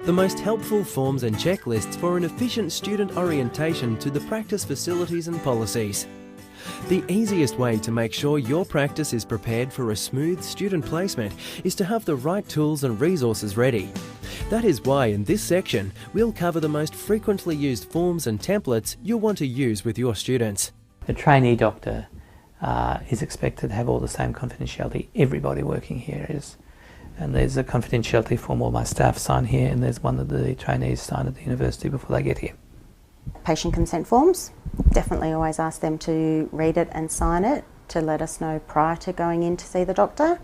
The most helpful forms and checklists for an efficient student orientation to the practice facilities and policies. The easiest way to make sure your practice is prepared for a smooth student placement is to have the right tools and resources ready. That is why in this section we'll cover the most frequently used forms and templates you'll want to use with your students. A trainee doctor is expected to have all the same confidentiality everybody working here is. And there's a confidentiality form all my staff sign here, and there's one that the trainees sign at the university before they get here. Patient consent forms, definitely always ask them to read it and sign it to let us know prior to going in to see the doctor.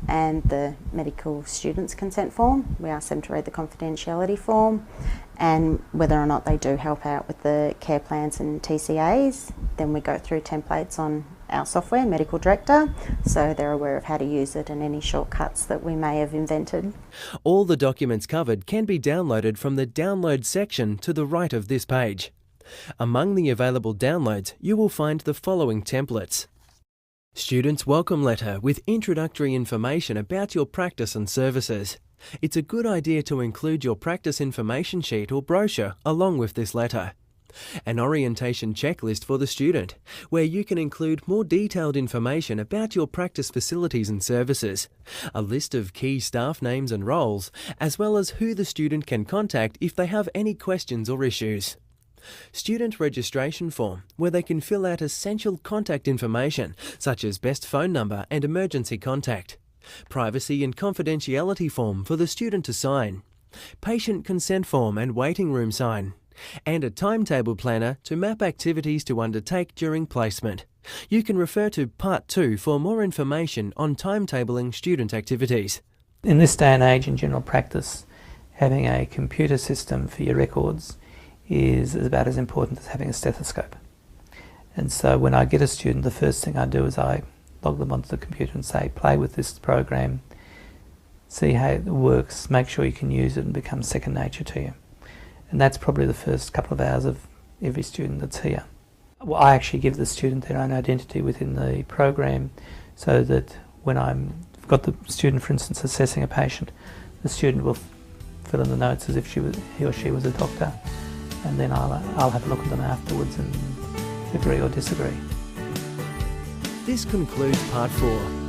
And the medical students consent form, we ask them to read the confidentiality form, and whether or not they do help out with the care plans and TCAs, then we go through templates on our software, Medical Director, so they're aware of how to use it and any shortcuts that we may have invented. All the documents covered can be downloaded from the Download section to the right of this page. Among the available downloads, you will find the following templates. Student's Welcome Letter with introductory information about your practice and services. It's a good idea to include your practice information sheet or brochure along with this letter. An orientation checklist for the student, where you can include more detailed information about your practice facilities and services, a list of key staff names and roles, as well as who the student can contact if they have any questions or issues. Student registration form, where they can fill out essential contact information, such as best phone number and emergency contact. Privacy and confidentiality form for the student to sign. Patient consent form and waiting room sign. And a timetable planner to map activities to undertake during placement. You can refer to Part 2 for more information on timetabling student activities. In this day and age in general practice, having a computer system for your records is about as important as having a stethoscope. And so when I get a student, the first thing I do is I log them onto the computer and say, play with this program, see how it works, make sure you can use it and become second nature to you. And that's probably the first couple of hours of every student that's here. Well, I actually give the student their own identity within the program, so that when I've got the student, for instance, assessing a patient, the student will fill in the notes as if he or she was a doctor, and then I'll have a look at them afterwards and agree or disagree. This concludes Part 4.